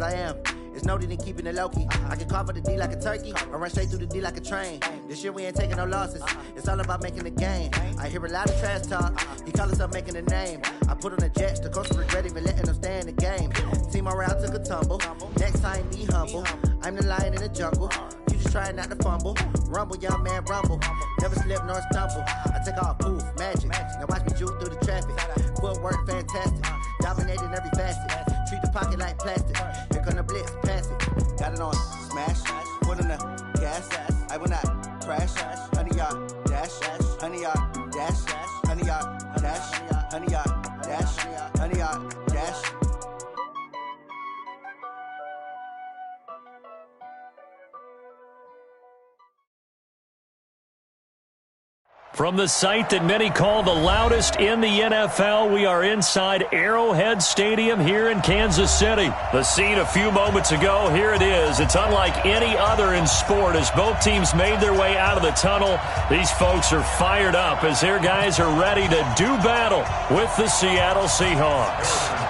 I am. It's no in keeping it low-key. I can carve up the D like a turkey or run straight through the D like a train. This year we ain't taking no losses. It's all about making the game. I hear a lot of trash talk. He call himself making a name. I put on the Jets. The coach regret even letting them stay in the game. Team around took a tumble. Next time be humble. I'm the lion in the jungle. You just trying not to fumble. Rumble, young man, rumble. Never slip nor stumble. I take off, poof, magic. Now watch me juke through the traffic. Footwork fantastic. Dominating every facet. Treat the pocket like plastic. Here come the blitz, pass it. Got it on, smash. Put in the gas. I will not crash. 100-yard dash. 100-yard dash. 100-yard dash. 100-yard dash. 100-yard dash. From the site that many call the loudest in the NFL, we are inside Arrowhead Stadium here in Kansas City. The scene a few moments ago, here it is. It's unlike any other in sport as both teams made their way out of the tunnel. These folks are fired up as their guys are ready to do battle with the Seattle Seahawks.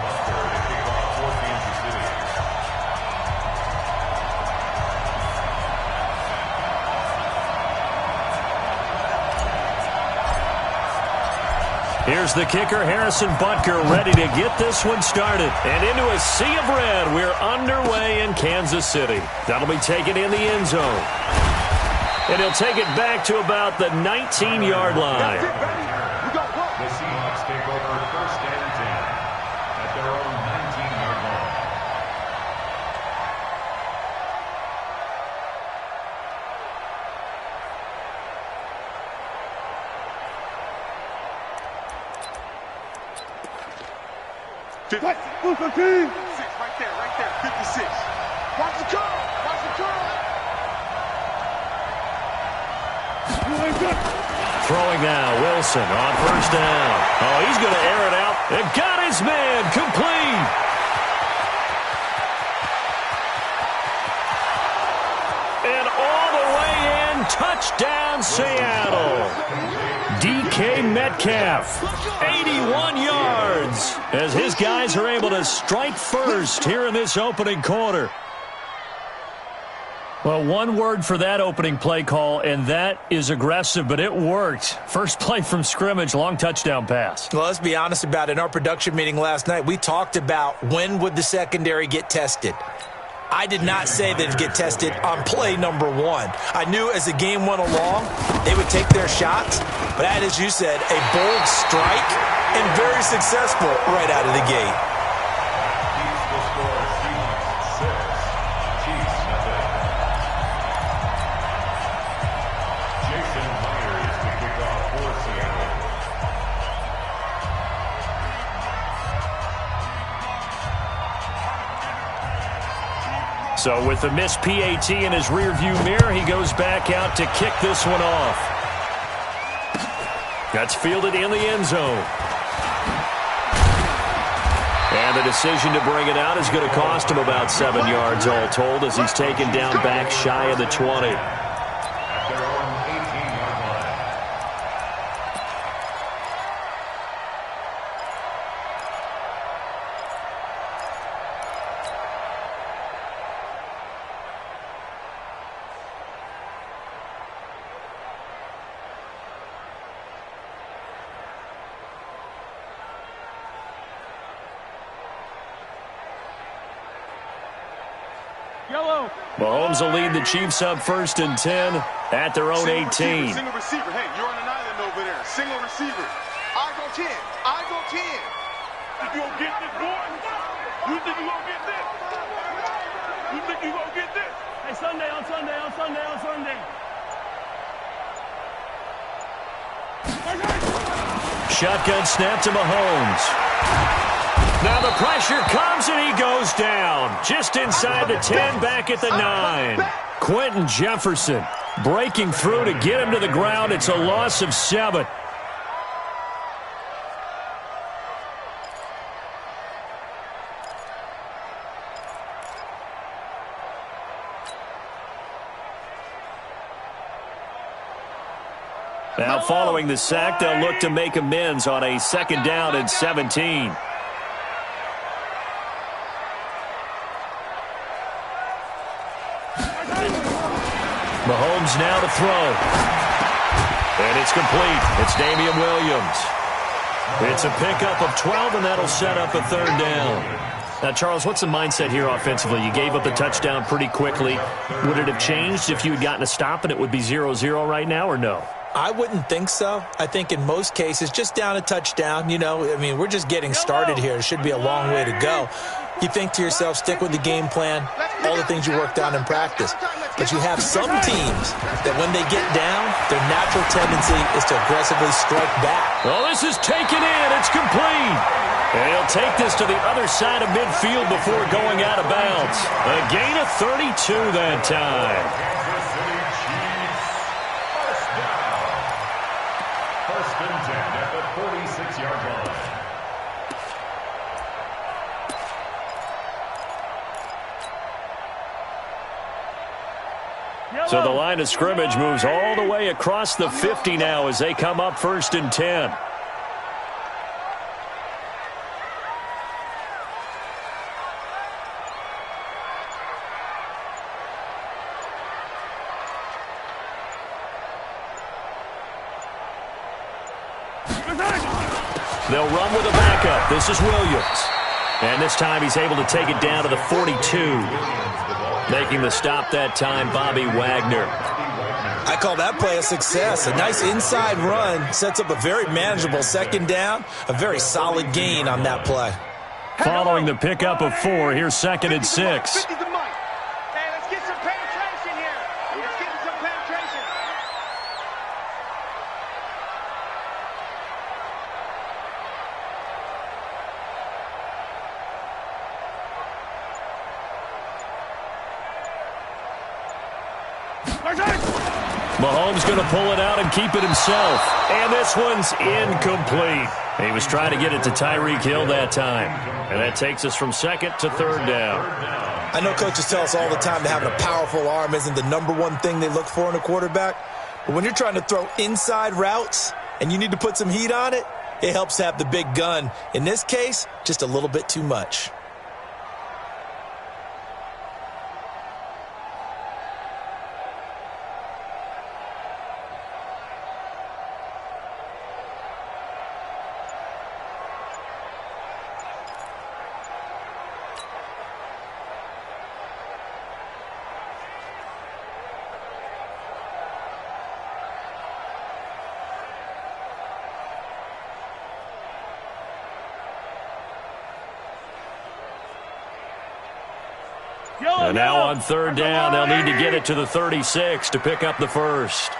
Here's the kicker, Harrison Butker, ready to get this one started. And into a sea of red, we're underway in Kansas City. That'll be taken in the end zone. And he'll take it back to about the 19-yard line. The Seahawks take over first and 10 at their own 19-yard line. Six right there, 56. Watch the curl, Throwing now, Wilson on first down. Oh, he's going to air it out. And got his man complete. And all the way in, touchdown Seattle. DK Metcalf, 81 yards, as his guys are able to strike first here in this opening quarter. Well, one word for that opening play call, and that is aggressive, but it worked. First play from scrimmage, long touchdown pass. Well, let's be honest about it. In our production meeting last night, we talked about when would the secondary get tested. I did not say that it'd get tested on play number one. I knew as the game went along, they would take their shots. But that, as you said, a bold strike and very successful right out of the gate. Chiefs will score Seahawks 6, Chiefs nothing. Jason Myers to kick off for Seattle. So with the missed PAT in his rearview mirror, he goes back out to kick this one off. That's fielded in the end zone. And the decision to bring it out is going to cost him about 7 yards all told as he's taken down back shy of the 20. At their own 18-yard line. Mahomes will lead the Chiefs up first and 10 at their own 18. Single receiver. Hey, you're on an island over there. Single receiver. Eyes on 10. Eyes on 10. Think you gonna get this, boy? You think you gonna get this? You think you gonna get this? Hey, Sunday. Shotgun snap to Mahomes. Now the pressure comes and he goes down. Just inside the 10, back at the 9. Quentin Jefferson breaking through to get him to the ground. It's a loss of 7. Now following the sack, they'll look to make amends on a second down and 17. Mahomes now to throw. And it's complete. It's Damian Williams. It's a pickup of 12, and that'll set up a third down. Now, Charles, what's the mindset here offensively? You gave up the touchdown pretty quickly. Would it have changed if you had gotten a stop and it would be 0-0 right now, or no? I wouldn't think so. I think in most cases, just down a touchdown, we're just getting started here. It should be a long way to go. You think to yourself, stick with the game plan, all the things you worked on in practice. But you have some teams that when they get down, their natural tendency is to aggressively strike back. Well, this is taken in. It's complete. And he'll take this to the other side of midfield before going out of bounds. A gain of 32 that time. First and 10 at the 46-yard line. So the line of scrimmage moves all the way across the 50 now as they come up first and 10. They'll run with a backup. This is Williams. And this time he's able to take it down to the 42. Making the stop that time, Bobby Wagner. I call that play a success. A nice inside run sets up a very manageable second down. A very solid gain on that play. Following the pickup of 4, here's second and 6. Mahomes going to pull it out and keep it himself. And this one's incomplete. He was trying to get it to Tyreek Hill that time. And that takes us from second to third down. I know coaches tell us all the time that having a powerful arm isn't the #1 thing they look for in a quarterback. But when you're trying to throw inside routes and you need to put some heat on it, it helps to have the big gun. In this case, just a little bit too much. And now on third down, they'll need to get it to the 36 to pick up the first.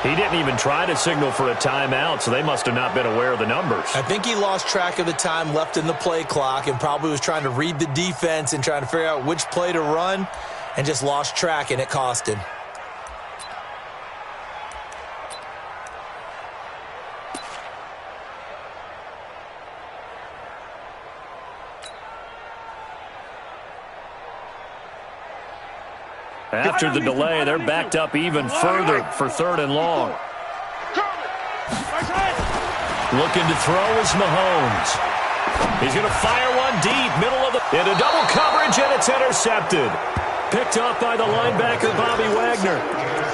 He didn't even try to signal for a timeout, so they must have not been aware of the numbers. I think he lost track of the time left in the play clock and probably was trying to read the defense and trying to figure out which play to run and just lost track, and it cost him. After the delay, they're backed up even further for third and long. Looking to throw is Mahomes. He's going to fire one deep, middle of the... into double coverage, and it's intercepted. Picked off by the linebacker, Bobby Wagner.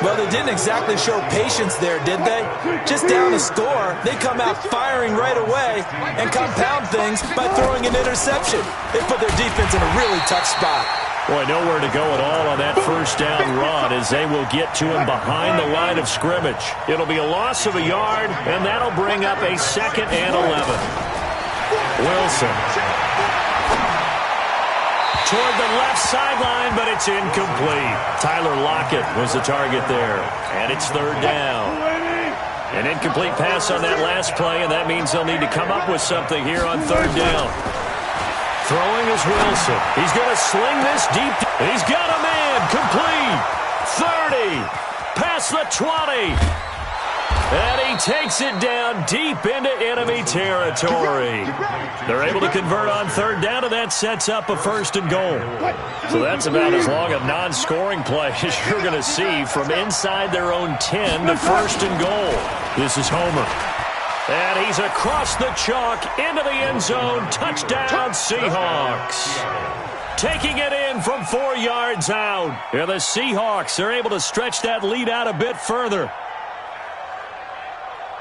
Well, they didn't exactly show patience there, did they? Just down a score, they come out firing right away and compound things by throwing an interception. They put their defense in a really tough spot. Boy, nowhere to go at all on that first down run as they will get to him behind the line of scrimmage. It'll be a loss of a yard, and that'll bring up a 2nd and 11. Wilson. Toward the left sideline, but it's incomplete. Tyler Lockett was the target there, and it's third down. An incomplete pass on that last play, and that means they'll need to come up with something here on third down. Throwing is Wilson. He's going to sling this deep. He's got a man. Complete. 30. Past the 20. And he takes it down deep into enemy territory. They're able to convert on third down, and that sets up a 1st and goal. So that's about as long a non-scoring play as you're going to see from inside their own 10 to 1st and goal. This is Homer. And he's across the chalk into the end zone. Touchdown, Seahawks. taking it in from 4 yards out. And the Seahawks are able to stretch that lead out a bit further.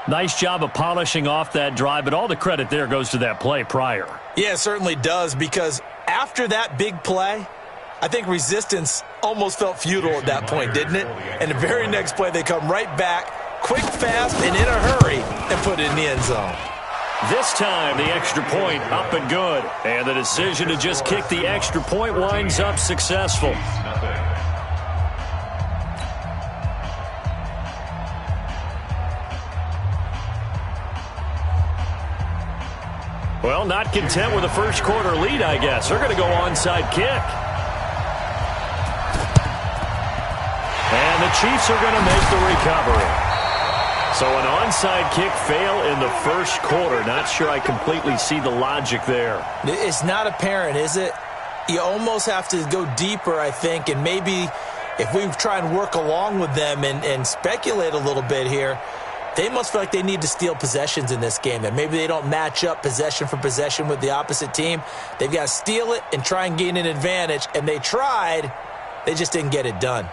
Nice job of polishing off that drive, but all the credit there goes to that play prior. Yeah, it certainly does, because after that big play, I think resistance almost felt futile at that point, didn't it? And the very next play, they come right back, quick, fast, and in a hurry, and put it in the end zone. This time, the extra point up and good. And the decision to just kick the extra point winds up successful. Well, not content with a first quarter lead, I guess. They're going to go onside kick. And the Chiefs are going to make the recovery. So an onside kick fail in the first quarter. Not sure I completely see the logic there. It's not apparent, is it? You almost have to go deeper, I think, and maybe if we try and work along with them and speculate a little bit here, they must feel like they need to steal possessions in this game. That maybe they don't match up possession for possession with the opposite team. They've got to steal it and try and gain an advantage. And they tried. They just didn't get it done.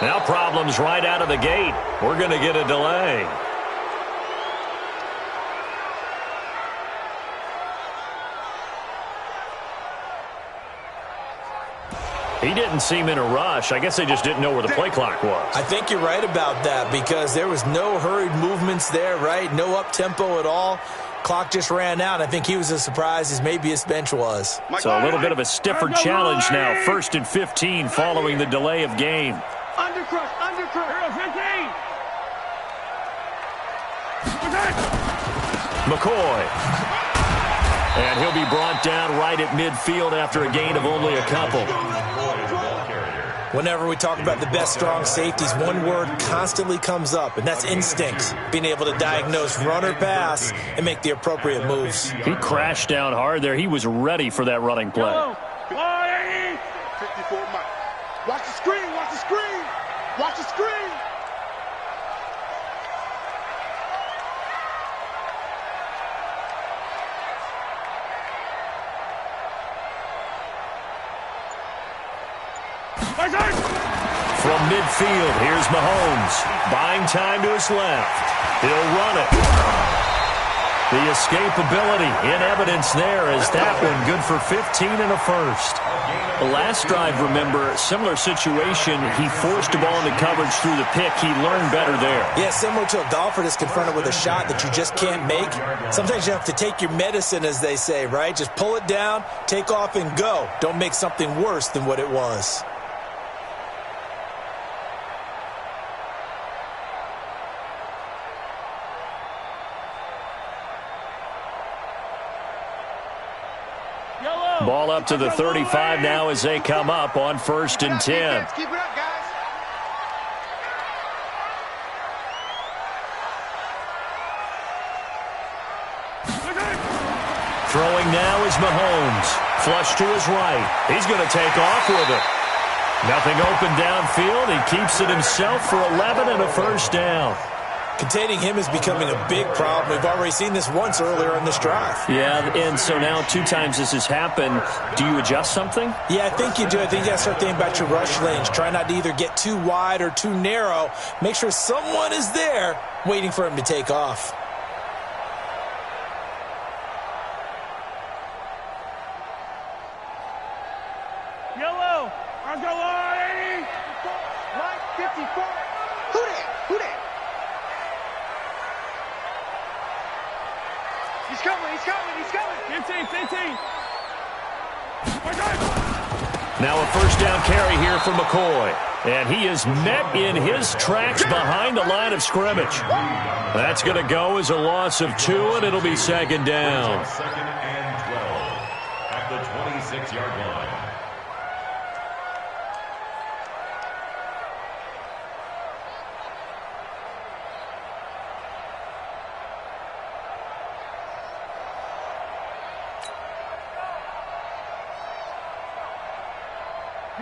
Now problems right out of the gate. We're going to get a delay. He didn't seem in a rush. I guess they just didn't know where the play clock was. I think you're right about that, because there was no hurried movements there, right? No up-tempo at all. Clock just ran out. I think he was as surprised as maybe his bench was. So a little bit of a stiffer challenge now. 1st and 15 following the delay of game. Undercrush. McCoy. And he'll be brought down right at midfield after a gain of only a couple. Whenever we talk about the best strong safeties, one word constantly comes up, and that's instincts. Being able to diagnose run or pass and make the appropriate moves. He crashed down hard there. He was ready for that running play. 54 Mike. Watch the screen. Watch the screen. From midfield, here's Mahomes. Buying time to his left. He'll run it. The escapability in evidence there, as that one good for 15 and a first. The last drive, remember, similar situation. He forced the ball into coverage through the pick. He learned better there. Yeah, similar to a golfer that's confronted with a shot that you just can't make. Sometimes you have to take your medicine, as they say, right? Just pull it down, take off, and go. Don't make something worse than what it was. Ball up to the 35 now as they come up on 1st and 10. Keep it up, guys. Throwing now is Mahomes. Flush to his right. He's going to take off with it. Nothing open downfield. He keeps it himself for 11 and a first down. Containing him is becoming a big problem. We've already seen this once earlier in this drive. Yeah, and so now 2 times this has happened. Do you adjust something? Yeah, I think you do. I think you got to start thinking about your rush lanes. Try not to either get too wide or too narrow. Make sure someone is there waiting for him to take off. Yellow. Let's go, 180. Mike, 54. Who that? He's coming. 15. Now a first down carry here for McCoy. And he is met in his tracks behind the line of scrimmage. That's going to go as a loss of 2, and it'll be 2nd down. 2nd and 12 at the 26-yard line.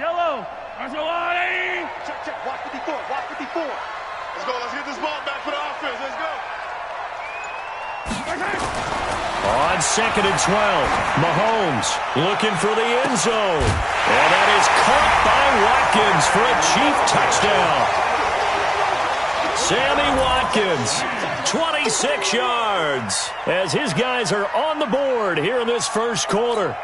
Yellow. Check. Watch 54. Watch 54. Let's go. Let's get this ball back for the offense. Let's go. On 2nd and 12, Mahomes looking for the end zone. And that is caught by Watkins for a Chief touchdown. Sammy Watkins, 26 yards, as his guys are on the board here in this first quarter.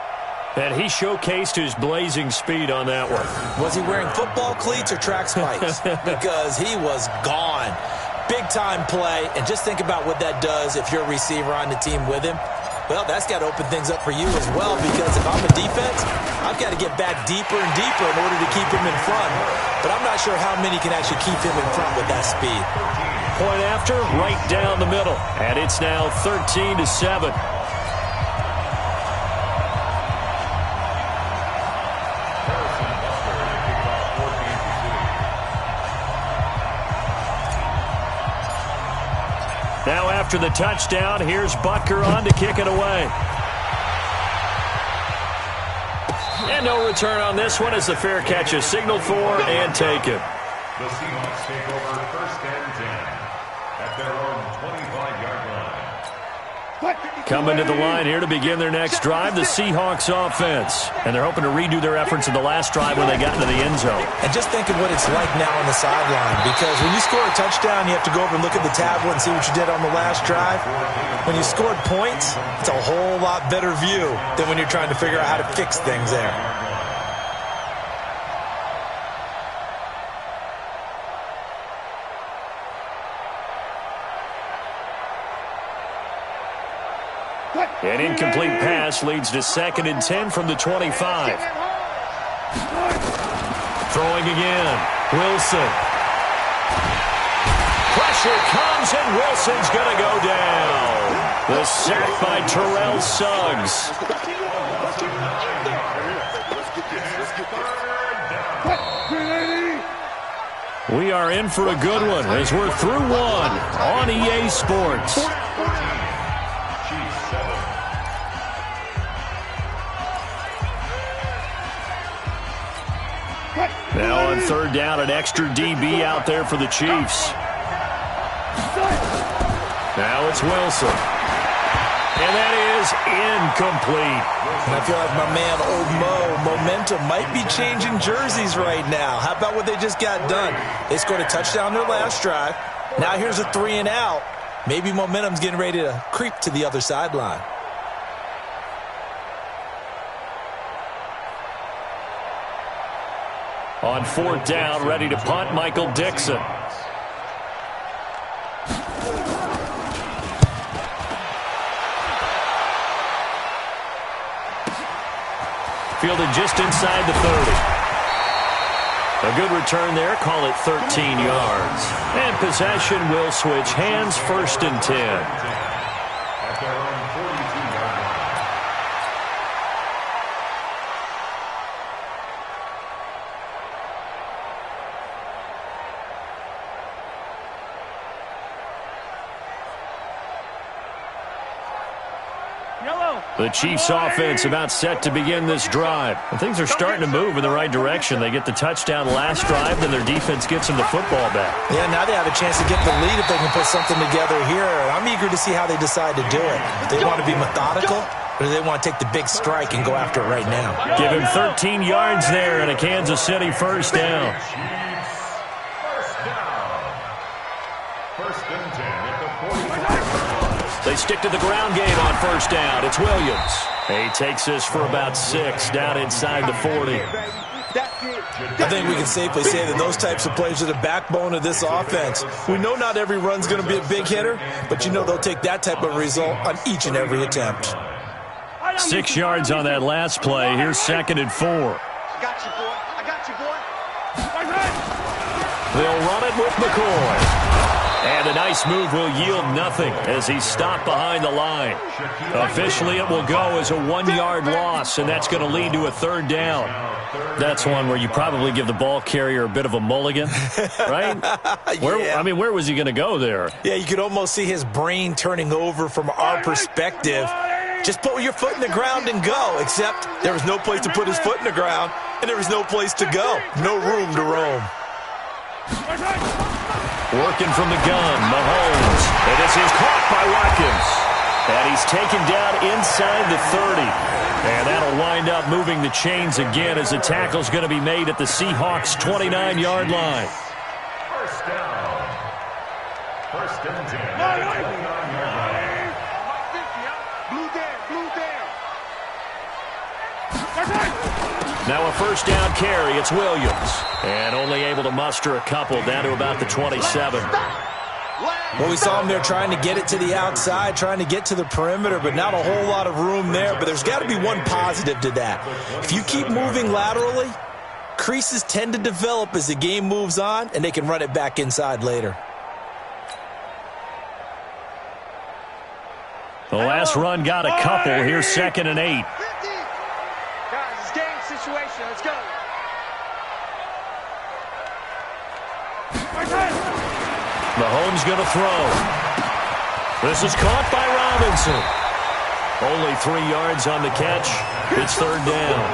And he showcased his blazing speed on that one. Was he wearing football cleats or track spikes? Because he was gone. Big-time play, and just think about what that does if you're a receiver on the team with him. Well, that's got to open things up for you as well, because if I'm a defense, I've got to get back deeper and deeper in order to keep him in front. But I'm not sure how many can actually keep him in front with that speed. Point after, right down the middle. And it's now 13-7. Now after the touchdown, here's Butker on to kick it away. And no return on this one as the fair catch is signaled for and taken. The Seahawks take over 1st and 10 at their own 25-yard line. Coming to the line here to begin their next drive, the Seahawks offense. And they're hoping to redo their efforts in the last drive when they got into the end zone. And just think of what it's like now on the sideline, because when you score a touchdown, you have to go over and look at the tablet and see what you did on the last drive. When you scored points, it's a whole lot better view than when you're trying to figure out how to fix things there. An incomplete pass leads to 2nd and 10 from the 25. Throwing again. Wilson. Pressure comes, and Wilson's going to go down. The sack by Terrell Suggs. We are in for a good one as we're through one on EA Sports. Now on 3rd down, an extra DB out there for the Chiefs. Now it's Wilson. And that is incomplete. And I feel like my man, Old Mo, momentum might be changing jerseys right now. How about what they just got done? They scored a touchdown their last drive. Now here's a 3 and out. Maybe momentum's getting ready to creep to the other sideline. On 4th down, ready to punt, Michael Dixon. Fielded just inside the 30. A good return there, call it 13 yards. And possession will switch hands, 1st and 10. At their own 42-yard line. The Chiefs offense about set to begin this drive. And things are starting to move in the right direction. They get the touchdown last drive, then their defense gets them the football back. Yeah, now they have a chance to get the lead if they can put something together here. I'm eager to see how they decide to do it. Do they want to be methodical, or do they want to take the big strike and go after it right now? Give him 13 yards there and a Kansas City 1st down. First down. 1st and 10 at the 45. They stick to the ground game on 1st down. It's Williams. He takes this for about 6 down inside the 40. I think we can safely say that those types of plays are the backbone of this offense. We know not every run's going to be a big hitter, but you know they'll take that type of result on each and every attempt. 6 yards on that last play. Here's 2nd and 4. I got you, boy. I got you, boy. They'll run it with McCoy. And a nice move will yield nothing as he's stopped behind the line. Officially, it will go as a 1-yard loss, and that's going to lead to a 3rd down. That's one where you probably give the ball carrier a bit of a mulligan, right? Yeah. Where was he going to go there? Yeah, you could almost see his brain turning over from our perspective. Just put your foot in the ground and go, except there was no place to put his foot in the ground. and there was no place to go, no room to roam. Working from the gun, Mahomes. And this is caught by Watkins. And he's taken down inside the 30. And that'll wind up moving the chains again as the tackle's going to be made at the Seahawks' 29-yard line. First down. First and 10 at the 29-yard line. Blue down. Now a first down carry. It's Williams. And only able to muster a couple down to about the 27. Well, we saw him there trying to get it to the outside, trying to get to the perimeter, but not a whole lot of room there. But there's got to be one positive to that. If you keep moving laterally, creases tend to develop as the game moves on, and they can run it back inside later. The last run got a couple. Here's 2nd and 8. Guys, it's game situation. Let's go. Mahomes going to throw. This is caught by Robinson. Only 3 yards on the catch. It's 3rd down.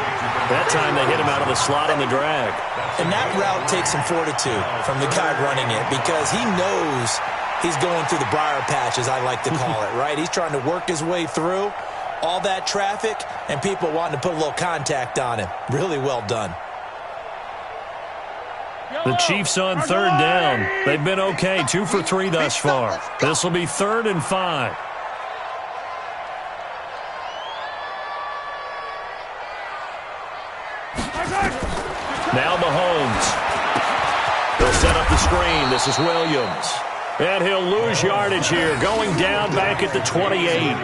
That time they hit him out of the slot on the drag. And that route takes some fortitude from the guy running it because he knows he's going through the briar patch, as I like to call it, right? He's trying to work his way through all that traffic and people wanting to put a little contact on him. Really well done. The Chiefs on 3rd down. They've been okay, 2 for 3 thus far. This will be 3rd and 5. Now Mahomes. They'll set up the screen. This is Williams. And he'll lose yardage here, going down back at the 28.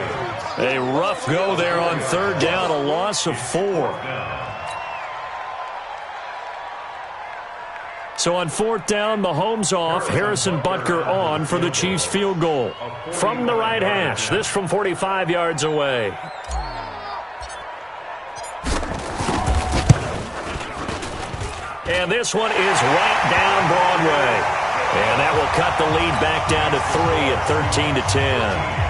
A rough go there on 3rd down, a loss of 4. So on 4th down, Mahomes off, Harrison Butker on for the Chiefs field goal. From the right hash, this from 45 yards away. And this one is right down Broadway. And that will cut the lead back down to 3 at 13-10.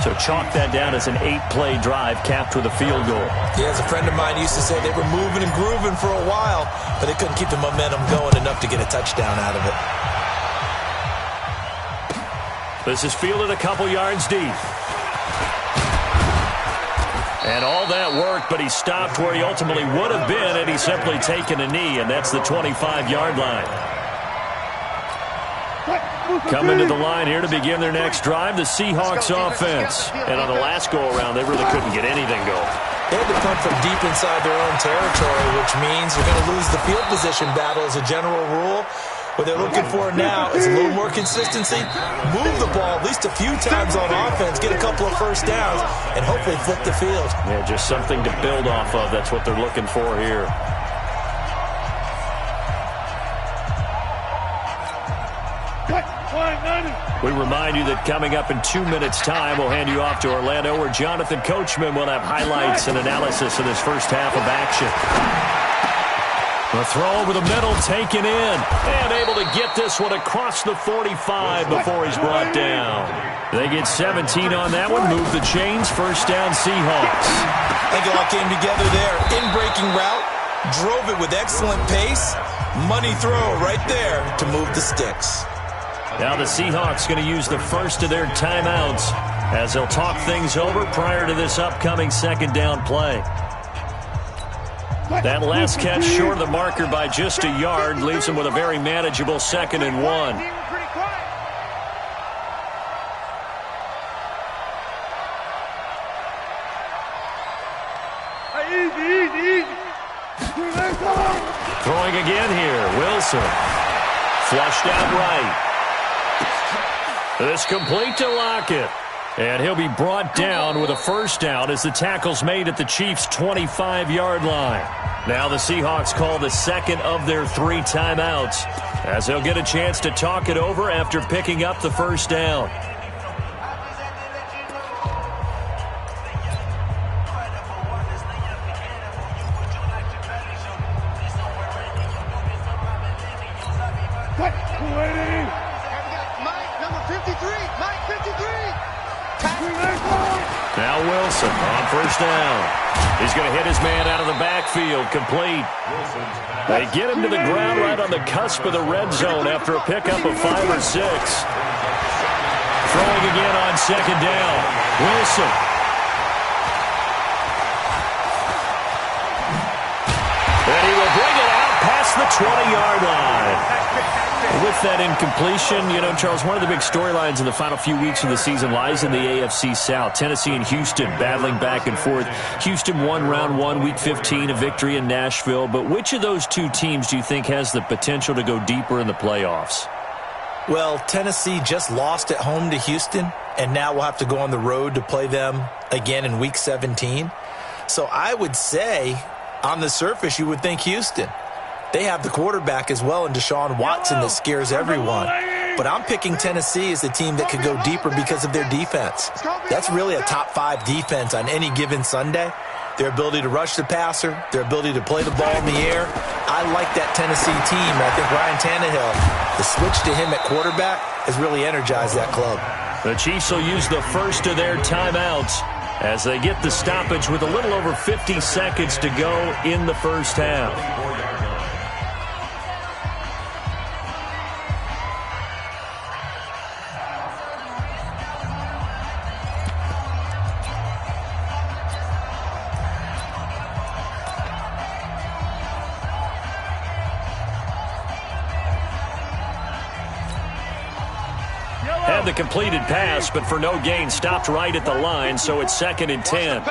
So chalk that down as an 8-play drive capped with a field goal. Yeah, as a friend of mine used to say, they were moving and grooving for a while, but they couldn't keep the momentum going enough to get a touchdown out of it. This is fielded a couple yards deep. And all that worked, but he stopped where he ultimately would have been had he simply taken a knee, and that's the 25-yard line. Coming to the line here to begin their next drive, the Seahawks offense. And on the last go-around, they really couldn't get anything going. They had to punt from deep inside their own territory, which means they're going to lose the field position battle as a general rule. What they're looking for now is a little more consistency, move the ball at least a few times on offense, get a couple of first downs, and hopefully flip the field. Yeah, just something to build off of. That's what they're looking for here. We remind you that coming up in 2 minutes' time, we'll hand you off to Orlando, where Jonathan Coachman will have highlights and analysis of this first half of action. The throw over the middle, taken in, and able to get this one across the 45 before he's brought down. They get 17 on that one, move the chains, first down Seahawks. I think it all came together there. In-breaking route, drove it with excellent pace, money throw right there to move the sticks. Now the Seahawks going to use the first of their timeouts as they'll talk things over prior to this upcoming second down play. That last catch short of the marker by just a yard leaves them with a very manageable 2nd and 1. Throwing again here, Wilson. Flushed out right. This complete to Lockett. And he'll be brought down with a first down as the tackle's made at the Chiefs' 25-yard line. Now the Seahawks call the second of their 3 timeouts as they'll get a chance to talk it over after picking up the first down. Now Wilson on first down. He's going to hit his man out of the backfield, complete. They get him to the ground right on the cusp of the red zone after a pickup of 5 or 6. Throwing again on second down. Wilson. And he will bring it out past the 20-yard line. With that incompletion, you know, Charles, one of the big storylines in the final few weeks of the season lies in the AFC South. Tennessee and Houston battling back and forth. Houston won round 1, week 15, a victory in Nashville. But which of those two teams do you think has the potential to go deeper in the playoffs? Well, Tennessee just lost at home to Houston, and now we'll have to go on the road to play them again in week 17. So I would say, on the surface, you would think Houston. They have the quarterback as well in Deshaun Watson that scares everyone. But I'm picking Tennessee as the team that could go deeper because of their defense. That's really a top 5 defense on any given Sunday. Their ability to rush the passer, their ability to play the ball in the air. I like that Tennessee team. I think Ryan Tannehill, the switch to him at quarterback, has really energized that club. The Chiefs will use the first of their timeouts as they get the stoppage with a little over 50 seconds to go in the first half. Had the completed pass, but for no gain, stopped right at the line, so it's 2nd and 10.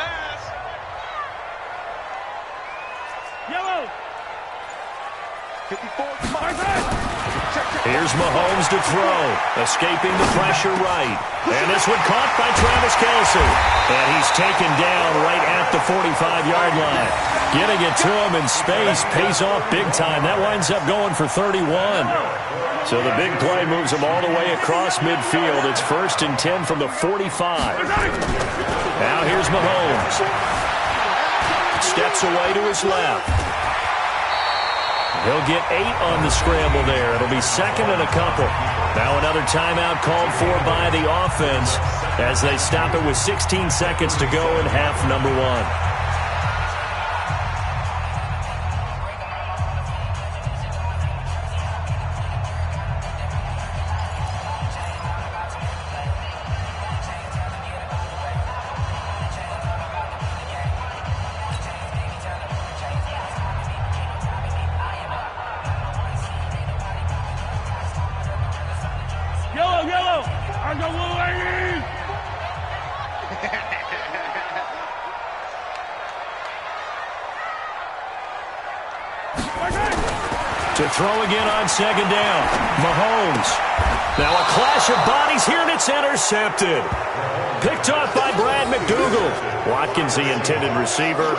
Here's Mahomes to throw, escaping the pressure right. And this one caught by Travis Kelce. And he's taken down right at the 45-yard line. Getting it to him in space pays off big time. That winds up going for 31. So the big play moves him all the way across midfield. It's 1st and 10 from the 45. Now here's Mahomes. Steps away to his left. He'll get 8 on the scramble there. It'll be 2nd and a couple. Now another timeout called for by the offense as they stop it with 16 seconds to go in half number 1. To throw again on second down. Mahomes. Now a clash of bodies here, and it's intercepted. Picked off by Brad McDougal. Watkins, the intended receiver.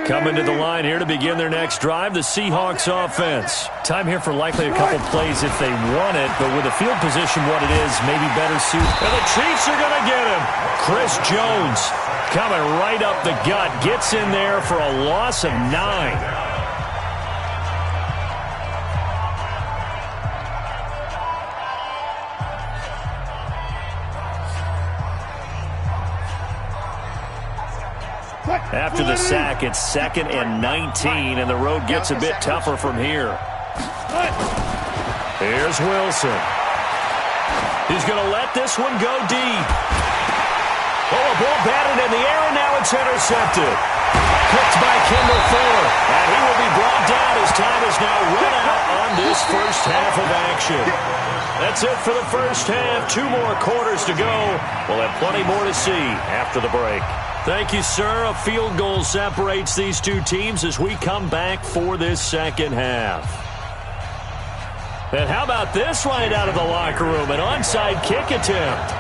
Coming to the line here to begin their next drive, the Seahawks offense. Time here for likely a couple plays if they want it, but with the field position what it is, maybe better suit. And the Chiefs are going to get him. Chris Jones coming right up the gut, gets in there for a loss of 9. After the sack, it's 2nd and 19, and the road gets a bit tougher from here. Here's Wilson. He's going to let this one go deep. Oh, a ball batted in the air, and now it's intercepted. Picked by Kendall Fuller, and he will be brought down as time is now run out on this first half of action. That's it for the first half. 2 more quarters to go. We'll have plenty more to see after the break. Thank you, sir. A field goal separates these two teams as we come back for this second half. And how about this right out of the locker room? An onside kick attempt.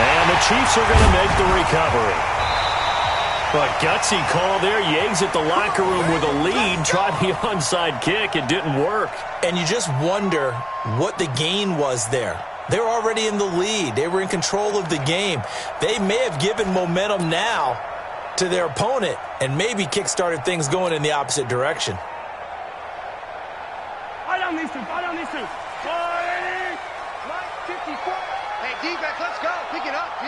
And the Chiefs are going to make the recovery. But gutsy call there. You exit the locker room with a lead. Tried the onside kick. It didn't work. And you just wonder what the gain was there. They were already in the lead. They were in control of the game. They may have given momentum now to their opponent and maybe kick-started things going in the opposite direction. Fight on these two. Fight on these two. 54. Hey, defense, let's go. Pick it up, D.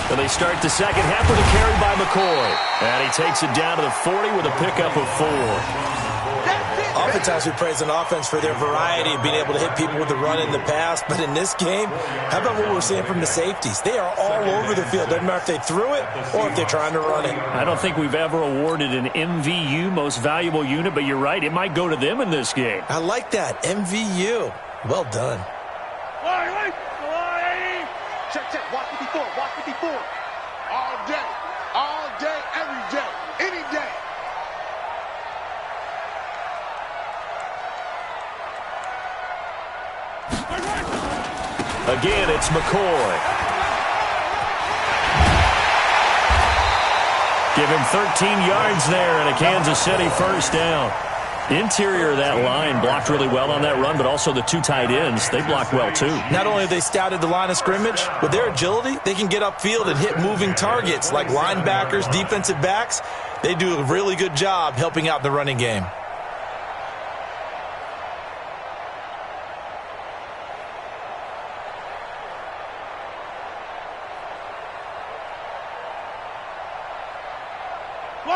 And they start the second half with a carry by McCoy. And he takes it down to the 40 with a pickup of 4. Oftentimes we praise an offense for their variety of being able to hit people with the run in the pass. But in this game, how about what we're seeing from the safeties? They are all over the field. Doesn't matter if they threw it or if they're trying to run it. I don't think we've ever awarded an MVU, most valuable unit, but you're right. It might go to them in this game. I like that. MVU. Well done. Check, check. Watch 54. Watch 54. All day, every day, any day. Again, it's McCoy. Give him 13 yards there and a Kansas City first down. Interior of that line blocked really well on that run, but also the 2 tight ends, they blocked well too. Not only have they scouted the line of scrimmage, with their agility, they can get upfield and hit moving targets like linebackers, defensive backs. They do a really good job helping out the running game.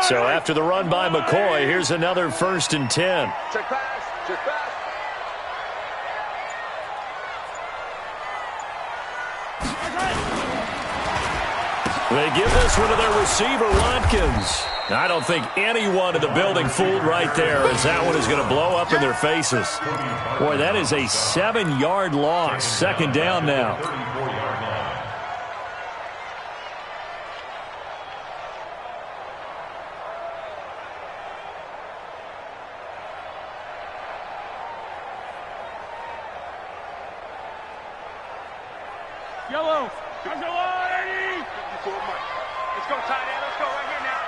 So after the run by McCoy, here's another 1st and 10. Check pass. Check pass. They give this one to their receiver, Watkins. I don't think anyone in the building fooled right there, as that one is going to blow up in their faces. Boy, that is a 7-yard loss. 2nd down now. Yellow. Let's go, 80. 54, Mike. Let's go, tight end. Let's go right here now.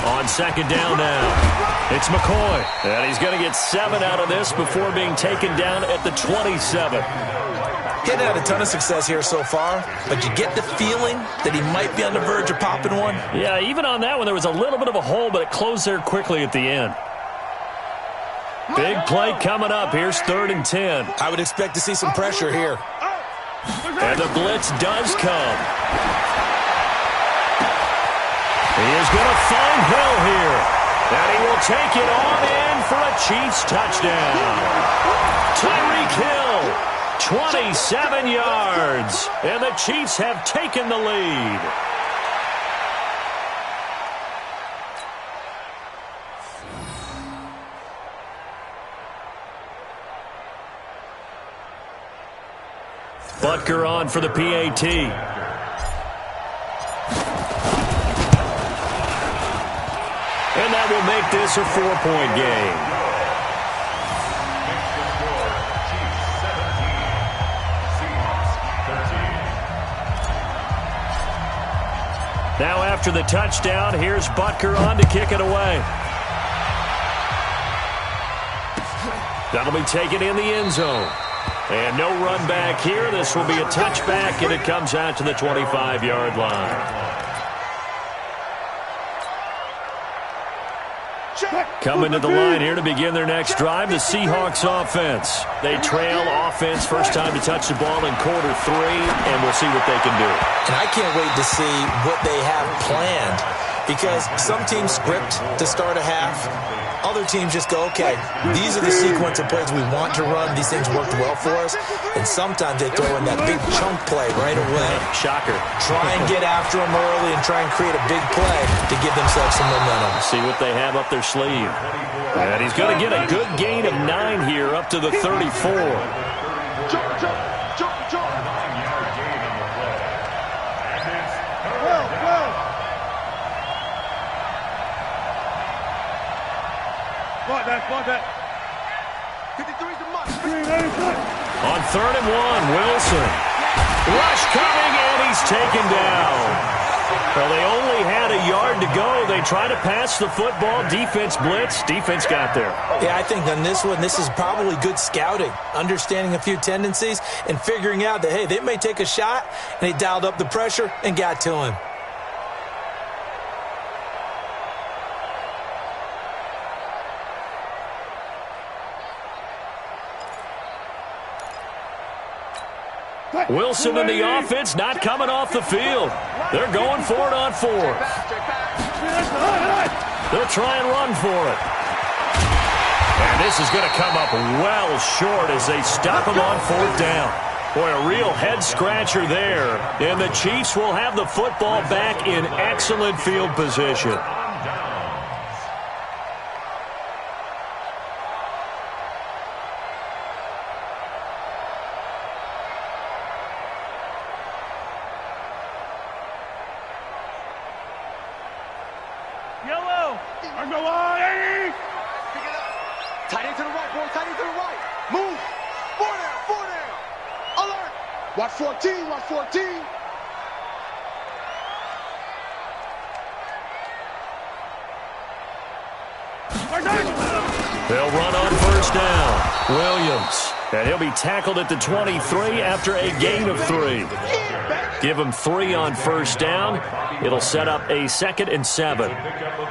On 2nd down now, it's McCoy. And he's going to get 7 out of this before being taken down at the 27. He hadn't had a ton of success here so far, but you get the feeling that he might be on the verge of popping one. Yeah, even on that one, there was a little bit of a hole, but it closed there quickly at the end. Big play coming up. Here's 3rd and 10. I would expect to see some pressure here. And the blitz does come. He is going to find Hill here. And he will take it on in for a Chiefs touchdown. Tyreek Hill. 27 yards, and the Chiefs have taken the lead. Butker on for the PAT. And that will make this a 4-point game. Now after the touchdown, here's Butker on to kick it away. That'll be taken in the end zone. And no run back here. This will be a touchback, and it comes out to the 25-yard line. Coming to the line here to begin their next drive, the Seahawks offense. They trail offense, first time to touch the ball in Q3, and we'll see what they can do. And I can't wait to see what they have planned, because some teams script to start a half. Other teams just go, okay, these are the sequence of plays we want to run. These things worked well for us. And sometimes they throw in that big chunk play right away. Shocker. Try and get after them early and try and create a big play to give themselves some momentum. See what they have up their sleeve. And he's going to get a good gain of 9 here up to the 34. 53's a must. On 3rd and 1, Wilson. Rush coming, and he's taken down. Well, they only had a yard to go. They tried to pass the football. Defense blitz. Defense got there. Yeah, I think on this one, this is probably good scouting, understanding a few tendencies, and figuring out that, hey, they may take a shot, and he dialed up the pressure and got to him. Wilson and the offense not coming off the field. They're going for it on 4th. They'll try and run for it. And this is going to come up well short as they stop him on 4th down. Boy, a real head-scratcher there. And the Chiefs will have the football back in excellent field position. Tight end to the right, boy. Tight end to the right. Move. 4 down. 4 down. Alert. Watch 14. Watch 14. They'll run on 1st down. Williams. And he'll be tackled at the 23 after a gain of 3. Give him 3 on 1st down. It'll set up a 2nd and 7. Pickup of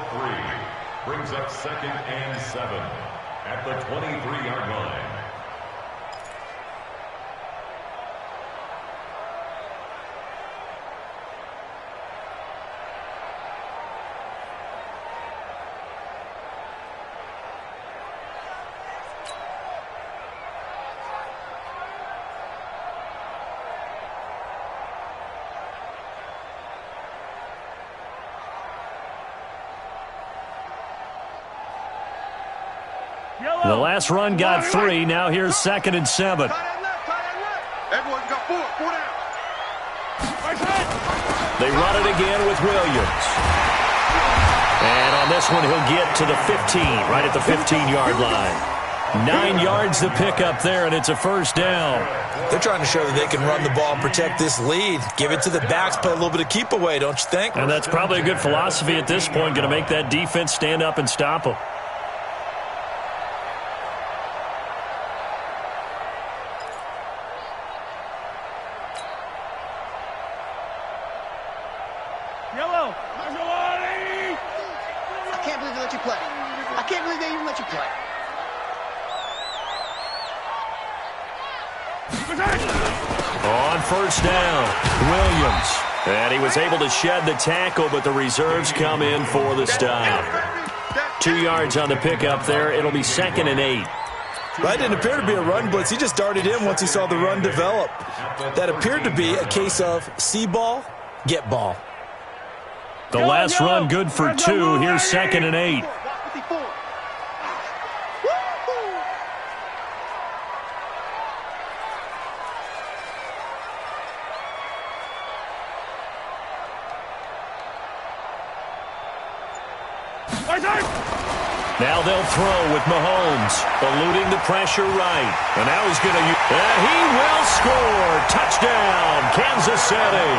3 brings up 2nd and 7 at the 23-yard line. The last run got 3. Now here's 2nd and 7. Tight end left. Tight end left. Everyone's got 4. 4 down. They run it again with Williams. And on this one, he'll get to the 15, right at the 15-yard line. 9 yards to pick up there, and it's a 1st down. They're trying to show that they can run the ball and protect this lead. Give it to the backs, put a little bit of keep away, don't you think? And that's probably a good philosophy at this point, going to make that defense stand up and stop them. I can't believe they let you play. I can't believe they even let you play. On 1st down, Williams. And he was able to shed the tackle, but the reserves come in for the stop. 2 yards on the pickup there. It'll be 2nd and 8. That didn't appear to be a run blitz. He just darted in once he saw the run develop. That appeared to be a case of see ball, get ball. The last run good for 2. Here's 2nd and 8. Now they'll throw with Mahomes, eluding the pressure right. And now he's going to use... And he will score. Touchdown, Kansas City.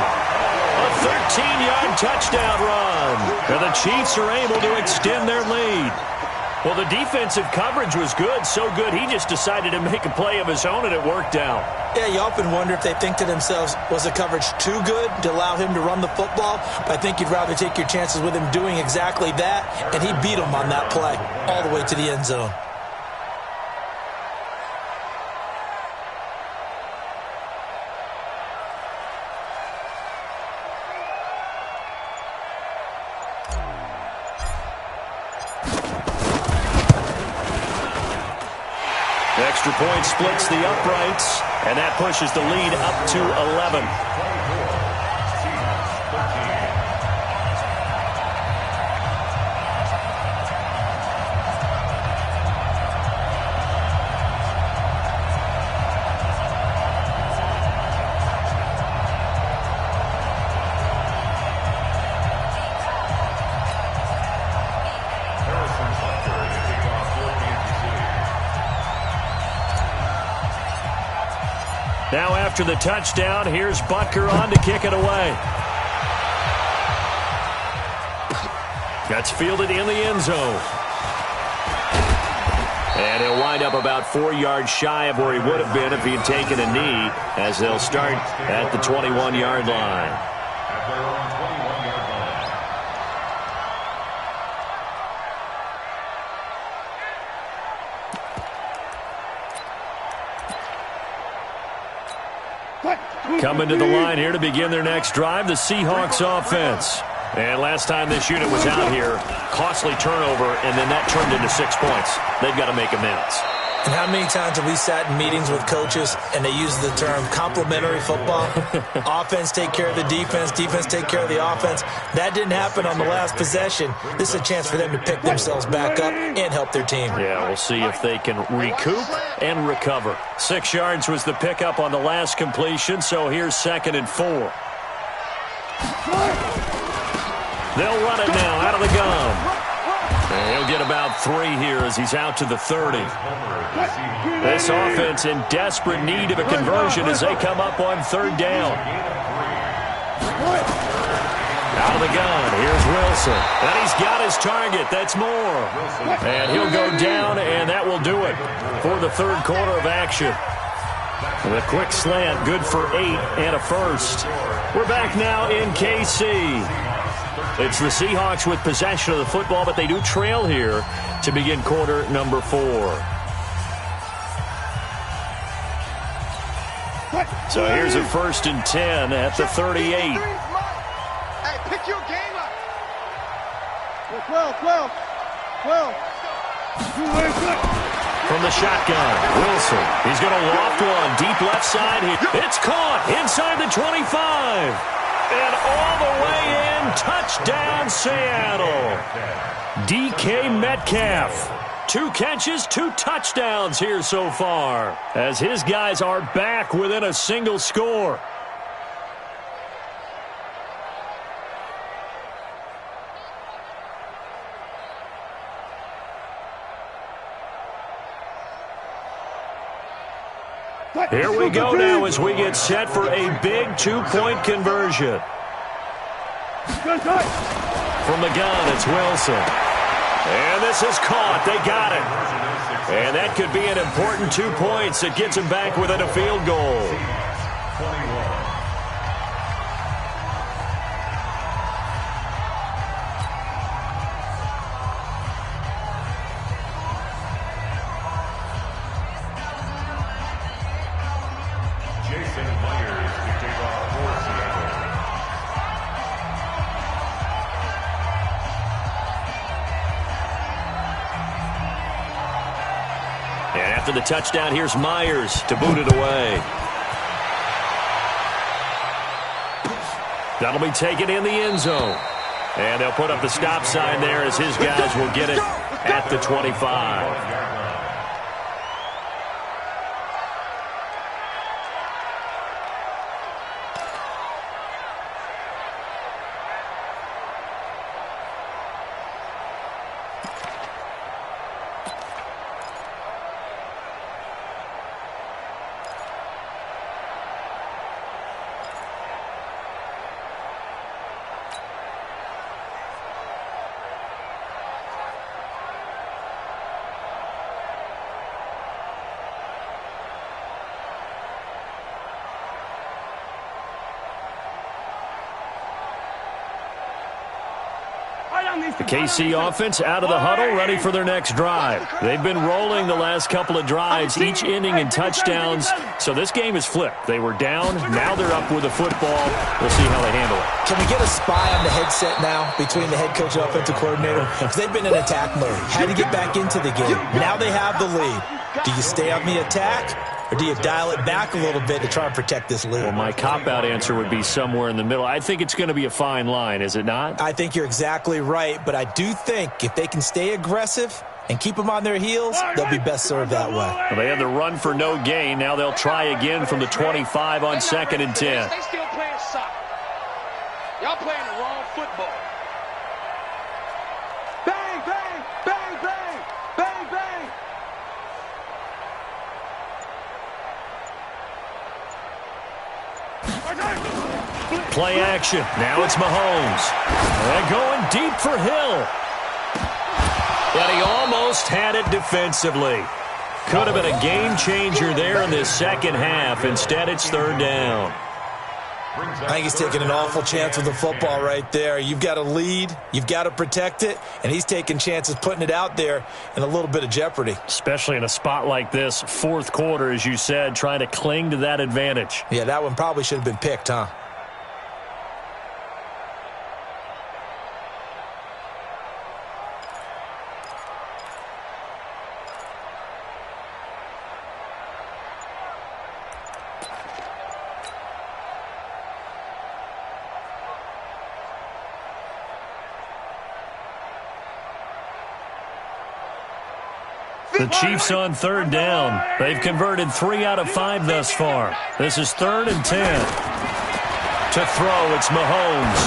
A 13-yard touchdown run. And the Chiefs are able to extend their lead. Well, the defensive coverage was good, so good he just decided to make a play of his own, and it worked out. Yeah, you often wonder if they think to themselves, was the coverage too good to allow him to run the football? But I think you'd rather take your chances with him doing exactly that, and he beat him on that play all the way to the end zone. Extra point splits the uprights, and that pushes the lead up to 11. Now after the touchdown, here's Butker on to kick it away. That's fielded in the end zone. And he'll wind up about 4 yards shy of where he would have been if he had taken a knee, as they'll start at the 21-yard line. At their own 21-yard line. Coming to the line here to begin their next drive, the Seahawks offense. And last time this unit was out here, costly turnover, and then that turned into 6 points. They've got to make amends. And how many times have we sat in meetings with coaches and they use the term complementary football? Offense take care of the defense, defense take care of the offense. That didn't happen on the last possession. This is a chance for them to pick themselves back up and help their team. Yeah, we'll see if they can recoup and recover. 6 yards was the pickup on the last completion, so here's 2nd and 4. They'll run it now out of the gun. And he'll get about 3 here as he's out to the 30. This offense in desperate need of a conversion as they come up on 3rd down. Out of the gun, here's Wilson. And he's got his target, that's Moore. And he'll go down, and that will do it for the 3rd quarter of action. The quick slant, good for 8 and a first. We're back now in KC. It's the Seahawks with possession of the football, but they do trail here to begin quarter number 4. So here's a 1st and 10 at the 38. Hey, pick your game up. 12. From the shotgun, Wilson. He's going to loft one deep left side here. It's caught inside the 25. And all the way in, touchdown Seattle. DK Metcalf. 2 catches, 2 touchdowns here so far, as his guys are back within a single score. Here we go now as we get set for a big 2-point conversion. From the gun, it's Wilson. And this is caught. They got it. And that could be an important 2 points that gets him back within a field goal. After the touchdown, here's Myers to boot it away. That'll be taken in the end zone. And they'll put up the stop sign there as his guys will get it at the 25. The KC offense out of the huddle, ready for their next drive. They've been rolling the last couple of drives, each ending in touchdowns. So this game is flipped. They were down, now they're up with the football. We'll see how they handle it. Can we get a spy on the headset now between the head coach and offensive coordinator? Because they've been in attack mode. Had to get back into the game. Now they have the lead. Do you stay on the attack, or do you dial it back a little bit to try and protect this lead? Well, my cop-out answer would be somewhere in the middle. I think it's going to be a fine line, is it not? I think you're exactly right, but I do think if they can stay aggressive and keep them on their heels, they'll be best served that way. Well, they had the run for no gain. Now they'll try again from the 25 on 2nd and 10. They still playing soccer. Y'all playing the wrong football. Bang, bang, bang, bang, bang, bang. Play action. Now it's Mahomes. And going deep for Hill. But he almost had it defensively. Could have been a game changer there in this second half. Instead, it's third down. I think he's taking an awful chance with the football right there. You've got to lead, you've got to protect it, and he's taking chances putting it out there in a little bit of jeopardy. Especially in a spot like this, fourth quarter, as you said, trying to cling to that advantage. Yeah, that one probably should have been picked, huh? The Chiefs on third down. They've converted 3 out of 5 thus far. This is 3rd and 10. To throw, it's Mahomes.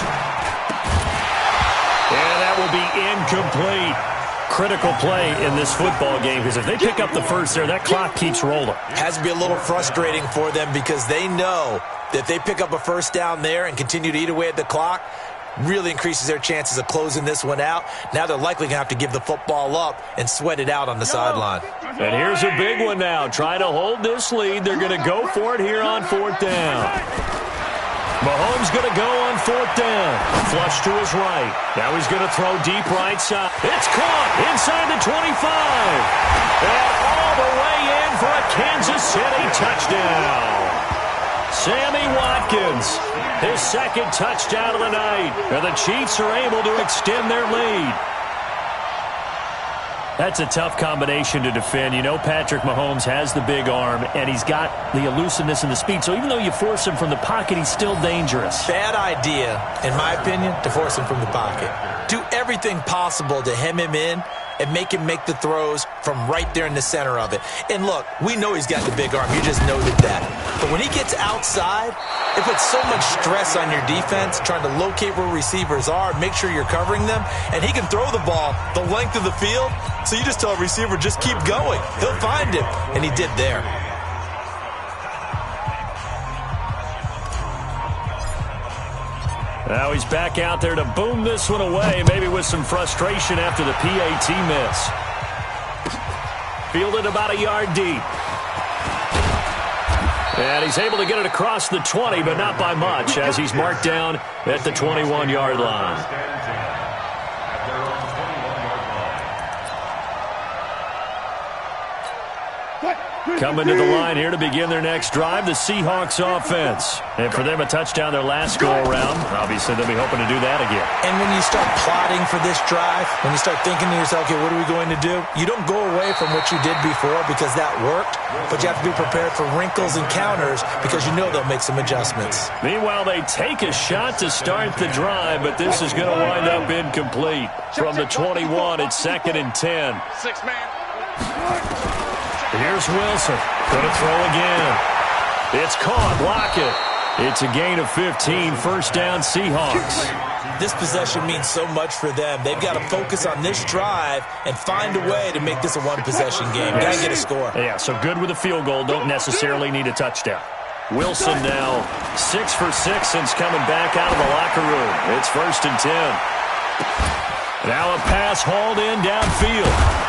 And that will be incomplete. Critical play in this football game, because if they pick up the first there, that clock keeps rolling. Has to be a little frustrating for them because they know that if they pick up a first down there and continue to eat away at the clock, really increases their chances of closing this one out. Now they're likely going to have to give the football up and sweat it out on the sideline. And here's a big one now. Trying to hold this lead. They're going to go for it here on 4th down. Mahomes going to go on 4th down. Flush to his right. Now he's going to throw deep right side. It's caught inside the 25. And all the way in for a Kansas City touchdown. Sammy Watkins, his second touchdown of the night. And the Chiefs are able to extend their lead. That's a tough combination to defend. You know Patrick Mahomes has the big arm, and he's got the elusiveness and the speed. So even though you force him from the pocket, he's still dangerous. Bad idea, in my opinion, to force him from the pocket. Do everything possible to hem him in and make him make the throws from right there in the center of it. And look, we know he's got the big arm. You just noted that. But when he gets outside, it puts so much stress on your defense trying to locate where receivers are, make sure you're covering them, and he can throw the ball the length of the field. So you just tell a receiver, just keep going. He'll find him, and he did there. Now he's back out there to boom this one away, maybe with some frustration after the PAT miss. Fielded about a yard deep. And he's able to get it across the 20, but not by much, as he's marked down at the 21-yard line. Coming to the line here to begin their next drive, the Seahawks offense. And for them, a touchdown their last go-around. Obviously, they'll be hoping to do that again. And when you start plotting for this drive, when you start thinking to yourself, okay, what are we going to do? You don't go away from what you did before because that worked, but you have to be prepared for wrinkles and counters because you know they'll make some adjustments. Meanwhile, they take a shot to start the drive, but this is going to wind up incomplete. From the 21, it's 2nd and 10. 6-man. Here's Wilson. Going to throw again. It's caught. Block it. It's a gain of 15. First down, Seahawks. This possession means so much for them. They've got to focus on this drive and find a way to make this a one-possession game. Got to get a score. Yeah, so good with a field goal. Don't necessarily need a touchdown. Wilson now 6 for 6 since coming back out of the locker room. It's 1st and 10. Now a pass hauled in downfield.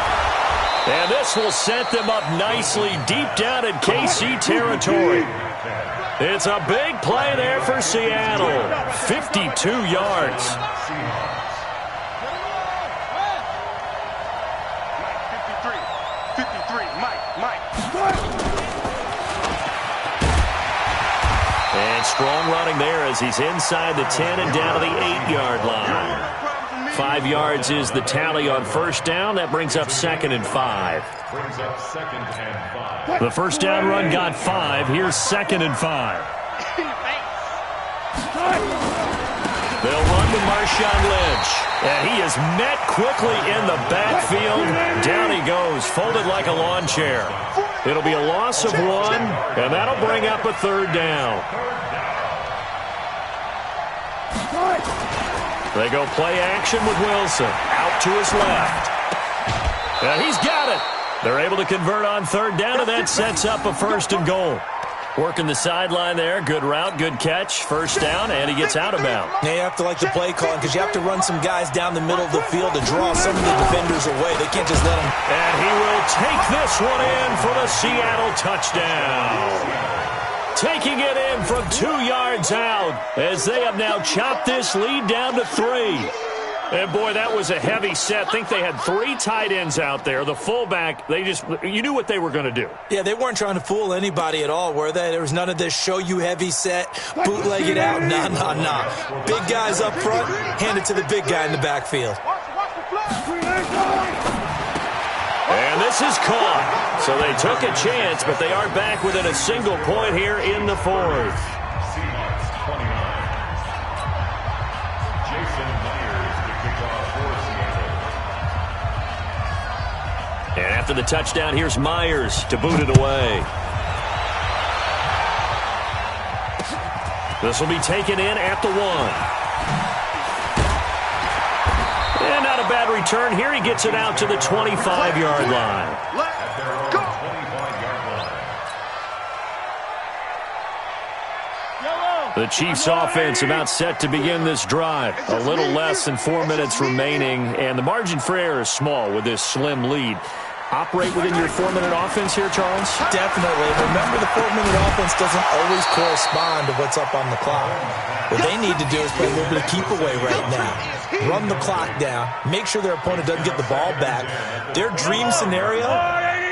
And this will set them up nicely deep down in KC territory. It's a big play there for Seattle. 52 yards. 53, Mike. And strong running there as he's inside the 10 and down to the 8-yard line. 5 yards is the tally on first down. That brings up 2nd and 5. The first down run got 5. Here's 2nd and 5. They'll run to Marshawn Lynch. And he is met quickly in the backfield. Down he goes, folded like a lawn chair. It'll be a loss of 1, and that'll bring up a 3rd down. They go play action with Wilson. Out to his left. And he's got it. They're able to convert on 3rd down, and that sets up a 1st and goal. Working the sideline there. Good route, good catch. First down, and he gets out of bounds. Now you have to like the play calling because you have to run some guys down the middle of the field to draw some of the defenders away. They can't just let them. And he will take this one in for the Seattle touchdown. Taking it in from 2 yards out as they have now chopped this lead down to 3. And, boy, that was a heavy set. I think they had 3 tight ends out there. The fullback, you knew what they were going to do. Yeah, they weren't trying to fool anybody at all, were they? There was none of this show you heavy set, bootleg it out. Nah. Big guys up front, hand it to the big guy in the backfield. And this is caught. So they took a chance, but they are back within a single point here in the 4th. And after the touchdown, here's Myers to boot it away. This will be taken in at the 1. And not a bad return. Here he gets it out to the 25-yard line. Let's go. The Chiefs offense about set to begin this drive. A little less than 4 minutes remaining, and the margin for error is small with this slim lead. Operate within your 4-minute offense here, Charles? Definitely. Remember, the 4-minute offense doesn't always correspond to what's up on the clock. What they need to do is play a little bit of keep away right now. Run the clock down. Make sure their opponent doesn't get the ball back. Their dream scenario,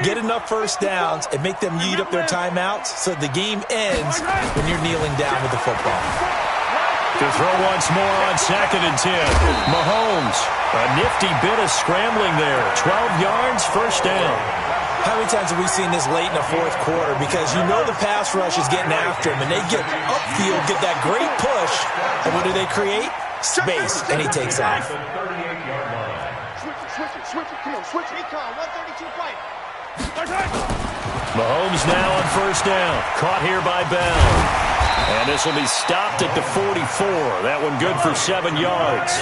get enough first downs and make them eat up their timeouts so the game ends when you're kneeling down with the football. To throw once more on 2nd and 10. Mahomes, a nifty bit of scrambling there. 12 yards, first down. How many times have we seen this late in the 4th quarter? Because you know the pass rush is getting after him, and they get upfield, get that great push, and what do they create? Space, and he takes off. Switch it. Come on, switch it. 132 fight. Mahomes now on first down. Caught here by Bell. And this will be stopped at the 44. That one good for 7 yards.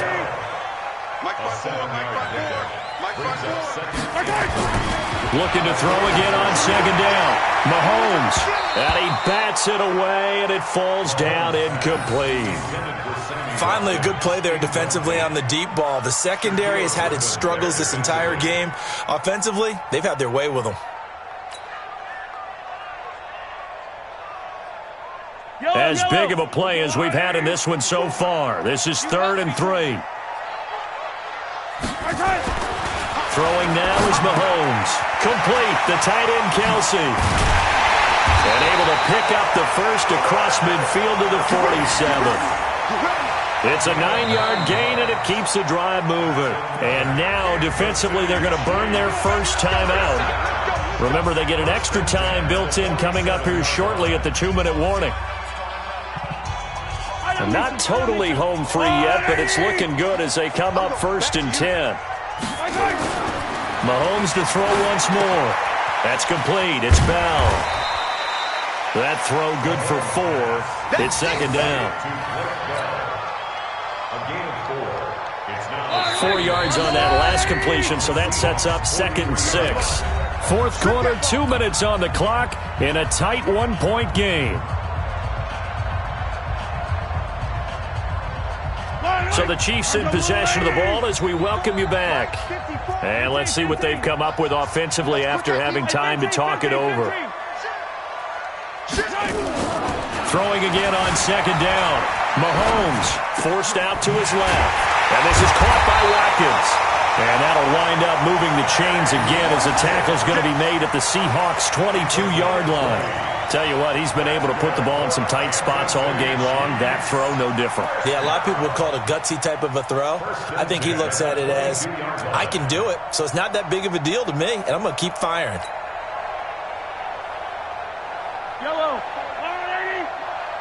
Looking to throw again on 2nd down. Mahomes. And he bats it away, and it falls down incomplete. Finally, a good play there defensively on the deep ball. The secondary has had its struggles this entire game. Offensively, they've had their way with them. As big of a play as we've had in this one so far. This is 3rd and 3. Throwing now is Mahomes. Complete, the tight end Kelsey. And able to pick up the first across midfield to the 47. It's a 9-yard gain, and it keeps the drive moving. And now, defensively, they're going to burn their first time out. Remember, they get an extra time built in coming up here shortly at the 2-minute warning. And not totally home free yet, but it's looking good as they come up 1st and 10. Mahomes to throw once more. That's complete. It's Bell. That throw good for 4. It's 2nd down. 4 yards on that last completion, so that sets up 2nd and 6. 4th quarter, 2 minutes on the clock in a tight 1-point game. So the Chiefs in possession of the ball as we welcome you back. And let's see what they've come up with offensively after having time to talk it over. Throwing again on 2nd down. Mahomes forced out to his left. And this is caught by Watkins. And that'll wind up moving the chains again as the tackle's going to be made at the Seahawks' 22-yard line. Tell you what, he's been able to put the ball in some tight spots all game long. That throw, no different. Yeah, a lot of people would call it a gutsy type of a throw. I think he looks at it as, I can do it, so it's not that big of a deal to me, and I'm going to keep firing. Yellow.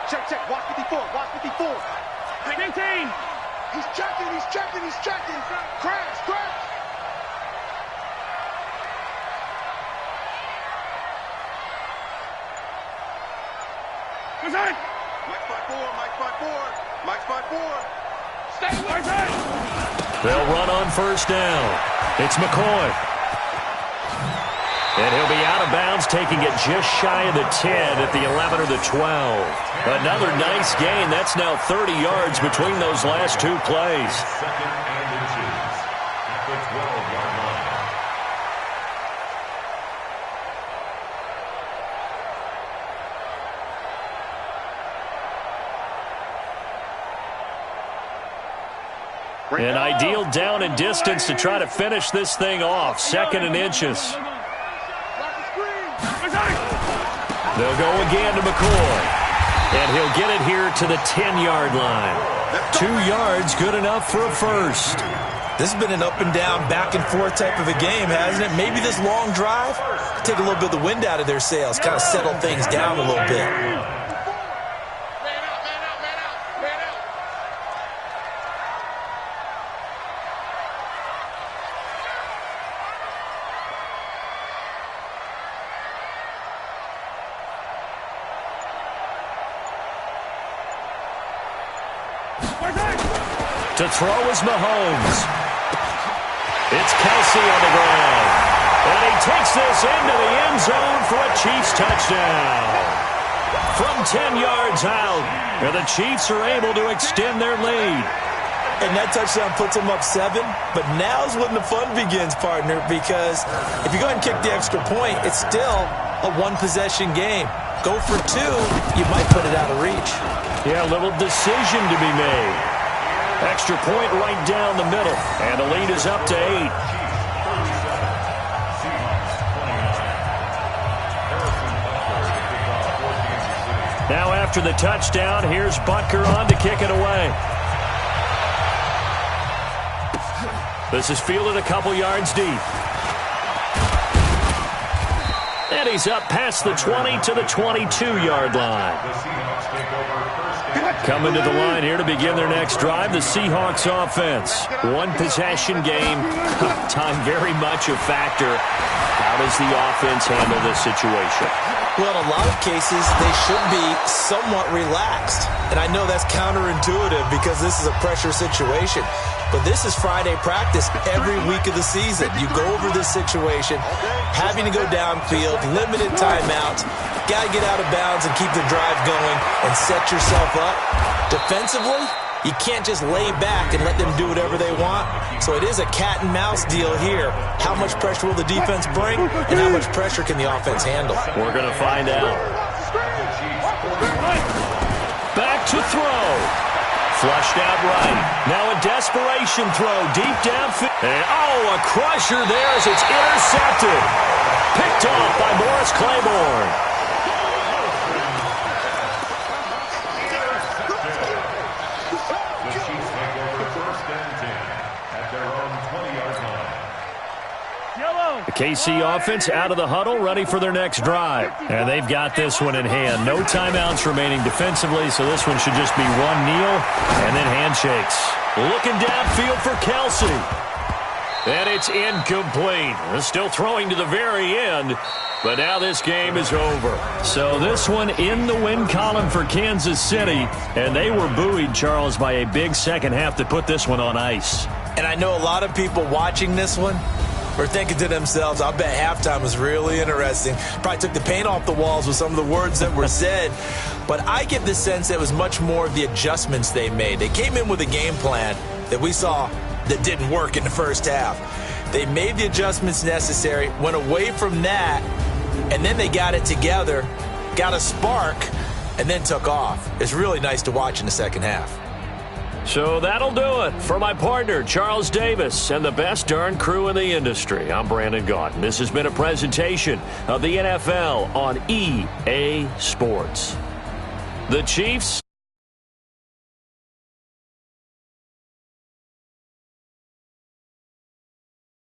Check. Watch 54. 19. He's checking. Crash. Present. Mike's by four. Stay with it. They'll run on first down. It's McCoy. And he'll be out of bounds, taking it just shy of the 10 at the 11 or the 12. Another nice gain. That's now 30 yards between those last two plays. Second and inches at the 12-yard line. An ideal down and distance to try to finish this thing off. Second and inches. They'll go again to McCoy. And he'll get it here to the 10-yard line. 2 yards, good enough for a first. This has been an up and down, back and forth type of a game, hasn't it? Maybe this long drive take a little bit of the wind out of their sails, kind of settle things down a little bit. To throw is Mahomes. It's Kelsey on the ground. And he takes this into the end zone for a Chiefs touchdown. From 10 yards out, and the Chiefs are able to extend their lead. And that touchdown puts them up 7. But now's when the fun begins, partner, because if you go ahead and kick the extra point, it's still a one-possession game. Go for 2, you might put it out of reach. Yeah, a little decision to be made. Extra point right down the middle. And the lead is up to 8. Now after the touchdown, here's Butker on to kick it away. This is fielded a couple yards deep. And he's up past the 20 to the 22-yard line. Coming to the line here to begin their next drive, the Seahawks offense. One possession game. Time very much a factor. How does the offense handle this situation? Well, in a lot of cases, they should be somewhat relaxed. And I know that's counterintuitive because this is a pressure situation. But this is Friday practice every week of the season. You go over this situation, having to go downfield, limited timeouts, got to get out of bounds and keep the drive going and set yourself up. Defensively, you can't just lay back and let them do whatever they want. So it is a cat and mouse deal here. How much pressure will the defense bring and how much pressure can the offense handle? We're going to find out. Back to throw. Flushed out right. Now a desperation throw deep downfield. And a crusher there as it's intercepted. Picked off by Morris Claiborne. The KC offense out of the huddle, ready for their next drive. And they've got this one in hand. No timeouts remaining defensively, so this one should just be one kneel and then handshakes. Looking downfield for Kelsey. And it's incomplete. They're still throwing to the very end, but now this game is over. So this one in the win column for Kansas City, and they were buoyed, Charles, by a big second half to put this one on ice. And I know a lot of people watching this one are thinking to themselves, I bet halftime was really interesting. Probably took the paint off the walls with some of the words that were said. But I get the sense that it was much more of the adjustments they made. They came in with a game plan that we saw that didn't work in the first half. They made the adjustments necessary, went away from that, and then they got it together, got a spark, and then took off. It's really nice to watch in the second half. So that'll do it for my partner, Charles Davis, and the best darn crew in the industry. I'm Brandon Gaudin. This has been a presentation of the NFL on EA Sports. The Chiefs